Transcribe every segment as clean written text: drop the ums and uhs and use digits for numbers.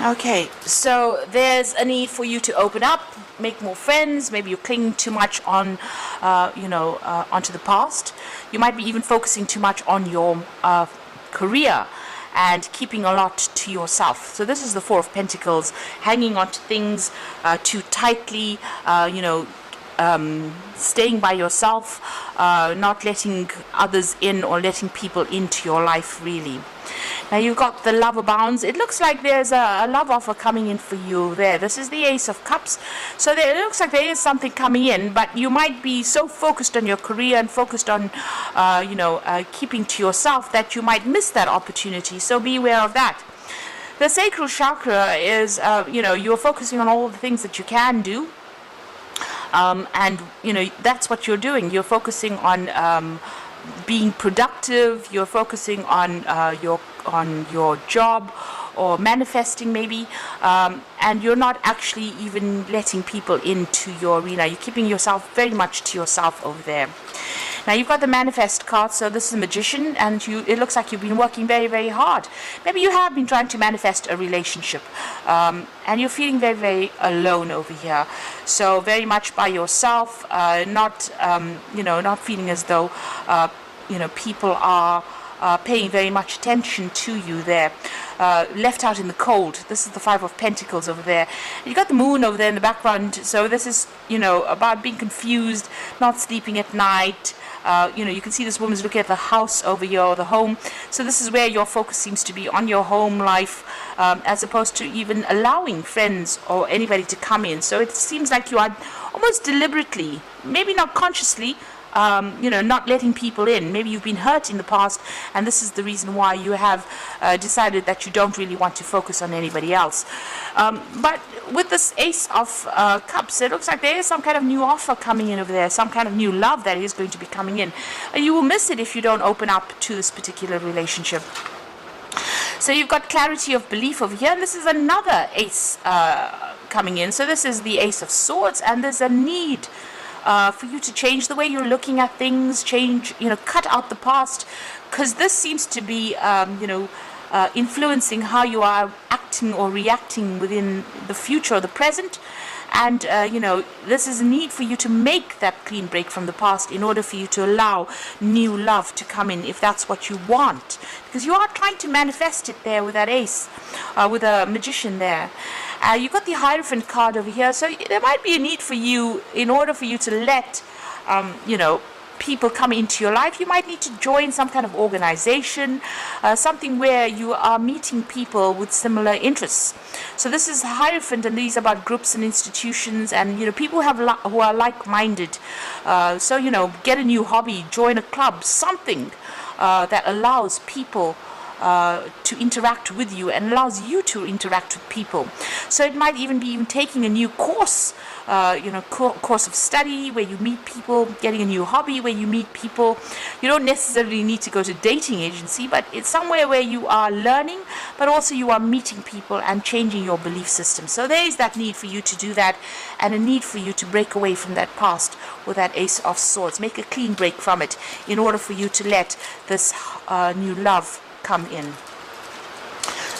Okay, so there's a need for you to open up, make more friends. Maybe you're clinging too much on, onto the past. You might be even focusing too much on your career and keeping a lot to yourself. So this is the Four of Pentacles, hanging on to things too tightly, staying by yourself, not letting others in or letting people into your life really. Now you've got the Lover bounds. It looks like there's a love offer coming in for you there. This is the Ace of Cups. So it looks like there is something coming in, but you might be so focused on your career and focused on, keeping to yourself that you might miss that opportunity. So be aware of that. The sacral chakra is, you're focusing on all the things that you can do. And that's what you're doing. You're focusing on being productive. You're focusing on your job or manifesting maybe, and you're not actually even letting people into your arena. You're keeping yourself very much to yourself over there. Now you've got the Manifest card, so this is a Magician, and it looks like you've been working very, very hard. Maybe you have been trying to manifest a relationship, and you're feeling very, very alone over here. So very much by yourself, not feeling as though, people are paying very much attention to you there. Left out in the cold. This is the Five of Pentacles over there. You've got the moon over there in the background, so this is, about being confused, not sleeping at night. You can see this woman's looking at the house over here, or the home. So this is where your focus seems to be, on your home life, as opposed to even allowing friends or anybody to come in. So it seems like you are almost deliberately, maybe not consciously, not letting people in. Maybe you've been hurt in the past, and this is the reason why you have decided that you don't really want to focus on anybody else. But with this Ace of Cups, it looks like there is some kind of new offer coming in over there, some kind of new love that is going to be coming in. And you will miss it if you don't open up to this particular relationship. So you've got clarity of belief over here, and this is another Ace coming in. So this is the Ace of Swords, and there's a need for you to change the way you're looking at things, cut out the past, because this seems to be, influencing how you are acting or reacting within the future or the present. And, this is a need for you to make that clean break from the past in order for you to allow new love to come in, if that's what you want. Because you are trying to manifest it there with that Ace, with a Magician there. You've got the Hierophant card over here, so there might be a need for you, in order for you to let, people come into your life. You might need to join some kind of organization, something where you are meeting people with similar interests. So this is Hierophant, and these are about groups and institutions, and people who are like-minded. So get a new hobby, join a club, something that allows people to interact with you and allows you to interact with people. So it might even be taking a new course, course of study where you meet people, getting a new hobby where you meet people. You don't necessarily need to go to dating agency, but it's somewhere where you are learning, but also you are meeting people and changing your belief system. So there is that need for you to do that, and a need for you to break away from that past with that Ace of Swords. Make a clean break from it in order for you to let this new love come in.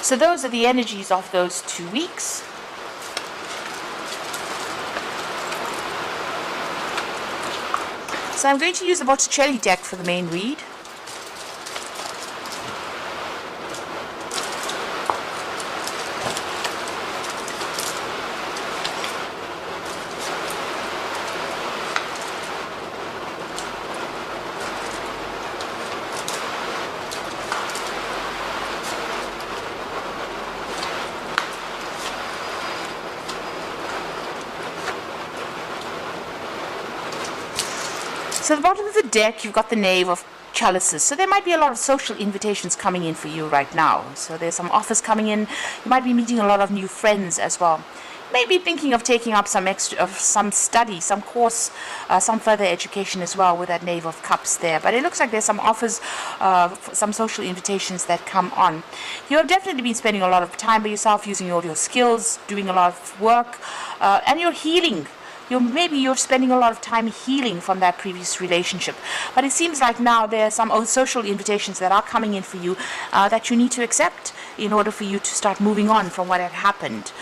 So those are the energies of those 2 weeks. So I'm going to use the Botticelli deck for the main read. So at the bottom of the deck, you've got the Knave of Chalices. So there might be a lot of social invitations coming in for you right now. So there's some offers coming in. You might be meeting a lot of new friends as well. Maybe thinking of taking up some study, some course, some further education as well with that Knave of Cups there. But it looks like there's some offers, some social invitations that come on. You have definitely been spending a lot of time by yourself, using all your skills, doing a lot of work, and you're healing. maybe you're spending a lot of time healing from that previous relationship. But it seems like now there are some social invitations that are coming in for you that you need to accept in order for you to start moving on from what had happened.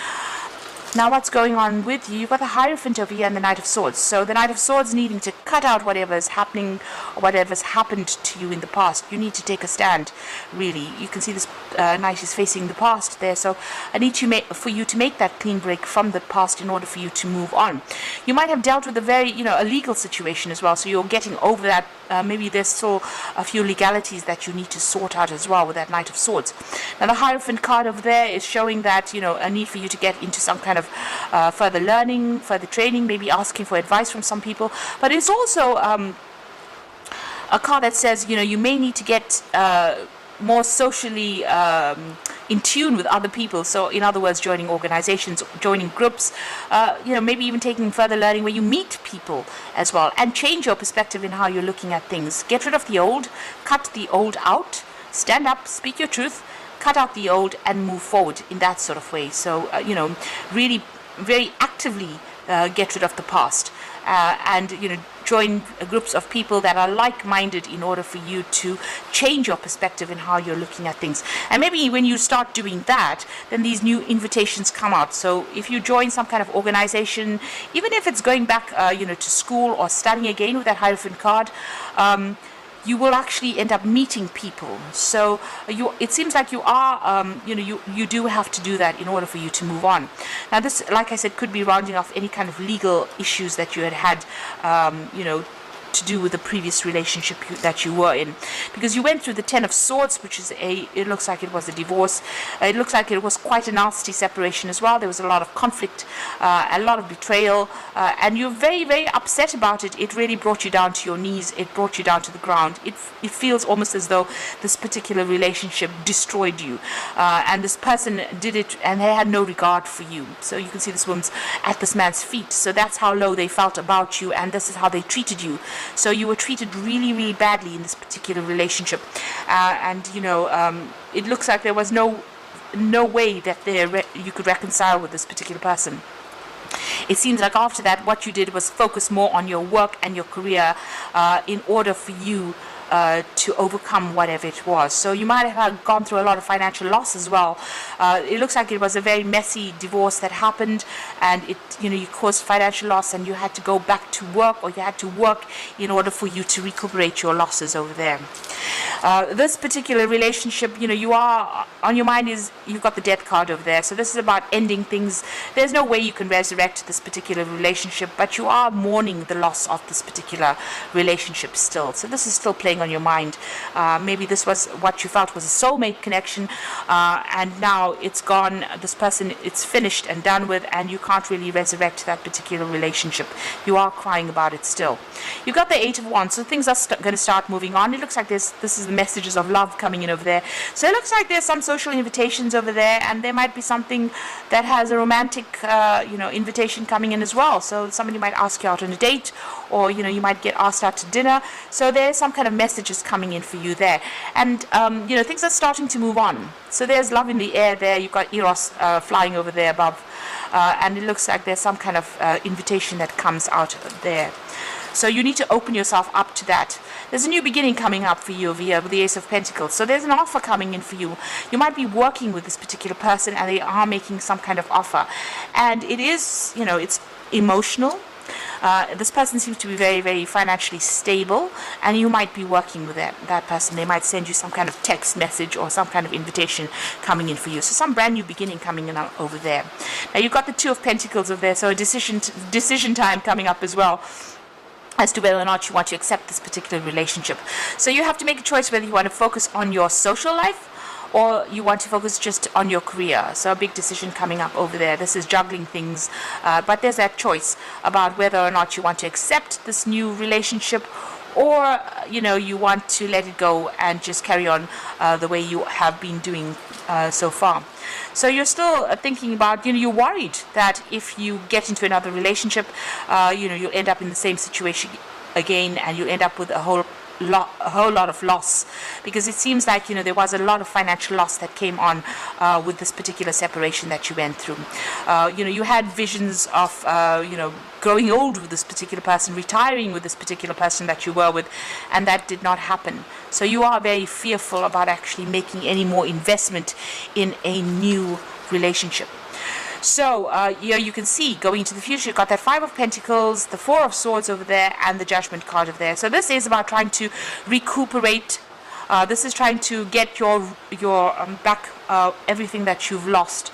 Now what's going on with you? You've got the Hierophant over here and the Knight of Swords. So the Knight of Swords needing to cut out whatever is happening or whatever's happened to you in the past. You need to take a stand, really. You can see this Knight is facing the past there. So I need for you to make that clean break from the past in order for you to move on. You might have dealt with a very, a legal situation as well. So you're getting over that. Maybe there's still a few legalities that you need to sort out as well with that Knight of Swords. Now the Hierophant card over there is showing that, a need for you to get into some kind of further learning, further training, maybe asking for advice from some people. But it's also a card that says, you may need to get more socially in tune with other people. So in other words, joining organizations, joining groups, maybe even taking further learning where you meet people as well, and change your perspective in how you're looking at things. Get rid of the old, cut the old out, stand up, speak your truth, cut out the old, and move forward in that sort of way. So, really very actively get rid of the past and, join groups of people that are like-minded in order for you to change your perspective in how you're looking at things. And maybe when you start doing that, then these new invitations come out. So if you join some kind of organization, even if it's going back, to school or studying again with that Hierophant card, you will actually end up meeting people. So it seems like you are, you do have to do that in order for you to move on. Now this, like I said, could be rounding off any kind of legal issues that you had, to do with the previous relationship that you were in, because you went through the Ten of Swords, which is it looks like it was a divorce. It looks like it was quite a nasty separation as well. There was a lot of conflict, a lot of betrayal, and you're very, very upset about it. It really brought you down to your knees. It brought you down to the ground. It feels almost as though this particular relationship destroyed you, and this person did it, and they had no regard for you. So you can see this woman's at this man's feet. So that's how low they felt about you, and this is how they treated you. So you were treated really, really badly in this particular relationship, and it looks like there was no way that you could reconcile with this particular person. It seems like after that, what you did was focus more on your work and your career in order for you to overcome whatever it was. So you might have gone through a lot of financial loss as well. It looks like it was a very messy divorce that happened, and you caused financial loss, and you had to go back to work, or you had to work in order for you to recuperate your losses over there. This particular relationship, you are on your mind is you've got the Death card over there. So this is about ending things. There's no way you can resurrect this particular relationship, but you are mourning the loss of this particular relationship still. So this is still playing on your mind. Maybe this was what you felt was a soulmate connection, and now it's gone. This person, it's finished and done with, and you can't really resurrect that particular relationship. You are crying about it still. You've got the Eight of Wands, so things are going to start moving on. It looks like this is the messages of love coming in over there. So it looks like there's some social invitations over there, and there might be something that has a romantic invitation coming in as well. So somebody might ask you out on a date, or you might get asked out to dinner. So there's some kind of messages coming in for you there, and things are starting to move on. So there's love in the air there. You've got Eros flying over there above, and it looks like there's some kind of invitation that comes out there. So you need to open yourself up to that. There's a new beginning coming up for you over here with the Ace of Pentacles. So there's an offer coming in for you. You might be working with this particular person, and they are making some kind of offer, and it is it's emotional. This person seems to be very, very financially stable, and you might be working with that person. They might send you some kind of text message or some kind of invitation coming in for you. So some brand new beginning coming in over there. Now you've got the Two of Pentacles over there, so a decision time coming up as well, as to whether or not you want to accept this particular relationship. So you have to make a choice whether you want to focus on your social life, or you want to focus just on your career. So a big decision coming up over there. This is juggling things, but there's that choice about whether or not you want to accept this new relationship, or you want to let it go and just carry on the way you have been doing so far. So you're still thinking about, you're worried that if you get into another relationship, you'll end up in the same situation again, and you'll end up with a whole a whole lot of loss, because it seems like there was a lot of financial loss that came on with this particular separation that you went through. You had visions of growing old with this particular person, retiring with this particular person that you were with, and that did not happen. So you are very fearful about actually making any more investment in a new relationship. So here you can see, going into the future, you've got that Five of Pentacles, the Four of Swords over there, and the Judgment card over there. So this is about trying to recuperate. This is trying to get your back everything that you've lost.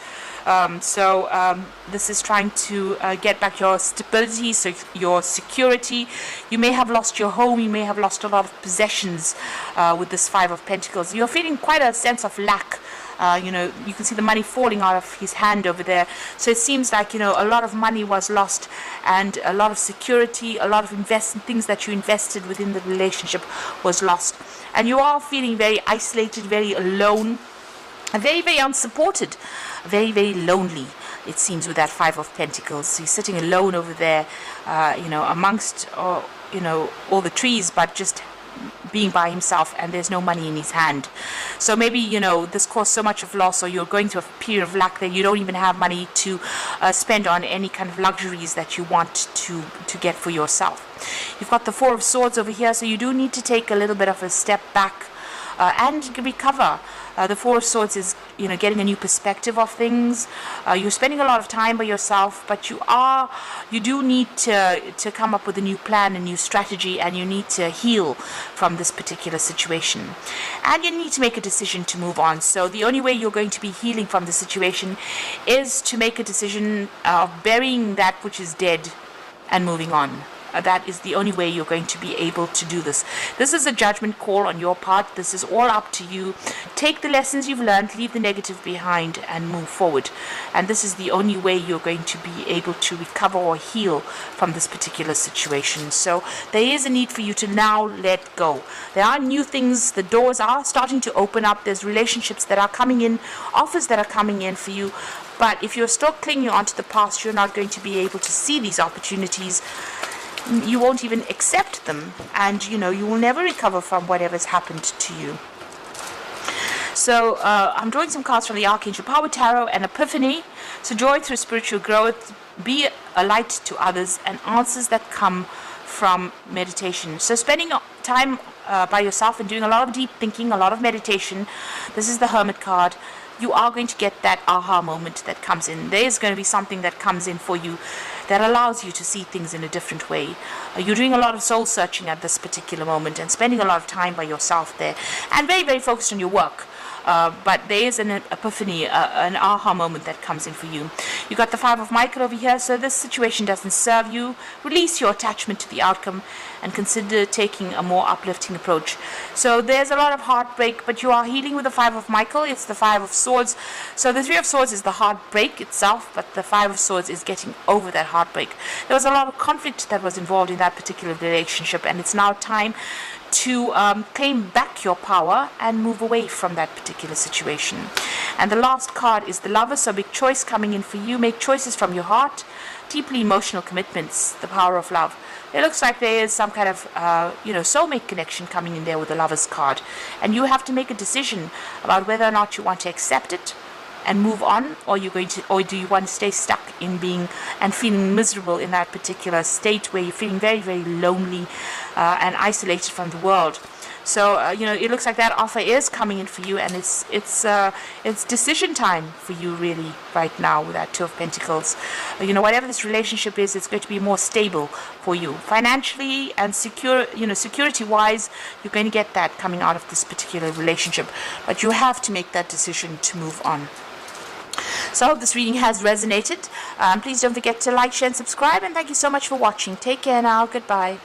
This is trying to get back your stability, so your security. You may have lost your home. You may have lost a lot of possessions with this Five of Pentacles. You're feeling quite a sense of lack. You can see the money falling out of his hand over there. So it seems like, a lot of money was lost, and a lot of security, a lot of things that you invested within the relationship was lost. And you are feeling very isolated, very alone, very, very unsupported, very, very lonely, it seems, with that Five of Pentacles. So he's sitting alone over there, amongst, all the trees, but just being by himself, and there's no money in his hand. So maybe this caused so much of loss, or you're going through a period of lack that you don't even have money to spend on any kind of luxuries that you want to get for yourself. You've got the Four of Swords over here, so you do need to take a little bit of a step back and recover. The Four of Swords is, getting a new perspective of things. You're spending a lot of time by yourself, but you do need to come up with a new plan, a new strategy, and you need to heal from this particular situation. And you need to make a decision to move on. So the only way you're going to be healing from the situation is to make a decision of burying that which is dead and moving on. That is the only way you're going to be able to do this. This is a judgment call on your part. This is all up to you. Take the lessons you've learned, leave the negative behind, and move forward. And this is the only way you're going to be able to recover or heal from this particular situation. So there is a need for you to now let go. There are new things. The doors are starting to open up. There's relationships that are coming in, offers that are coming in for you. But if you're still clinging onto the past, you're not going to be able to see these opportunities. You won't even accept them, and you will never recover from whatever's happened to you. So I'm drawing some cards from the Archangel Power Tarot and Epiphany. So joy through spiritual growth, be a light to others, and answers that come from meditation. So spending time by yourself and doing a lot of deep thinking, a lot of meditation. This is the Hermit card. You are going to get that aha moment that comes in. There is going to be something that comes in for you that allows you to see things in a different way. You're doing a lot of soul searching at this particular moment and spending a lot of time by yourself there, and very, very focused on your work. But there is an epiphany, an aha moment that comes in for you. You got the Five of Michael over here, so this situation doesn't serve you. Release your attachment to the outcome and consider taking a more uplifting approach. So there's a lot of heartbreak, but you are healing with the Five of Michael. It's the Five of Swords. So the Three of Swords is the heartbreak itself, but the Five of Swords is getting over that heartbreak. There was a lot of conflict that was involved in that particular relationship, and it's now time to claim back your power and move away from that particular situation. And the last card is the Lover, so big choice coming in for you. Make choices from your heart, deeply emotional commitments, the power of love. It looks like there is some kind of soulmate connection coming in there with the Lover's card, and you have to make a decision about whether or not you want to accept it and move on, or do you want to stay stuck in being and feeling miserable in that particular state where you're feeling very, very lonely and isolated from the world. So it looks like that offer is coming in for you, and it's decision time for you really right now with that Two of Pentacles. Whatever this relationship is, it's going to be more stable for you financially and security wise. You're going to get that coming out of this particular relationship, but you have to make that decision to move on. So I hope this reading has resonated. Please don't forget to like, share, and subscribe, and thank you so much for watching. Take care now. Goodbye.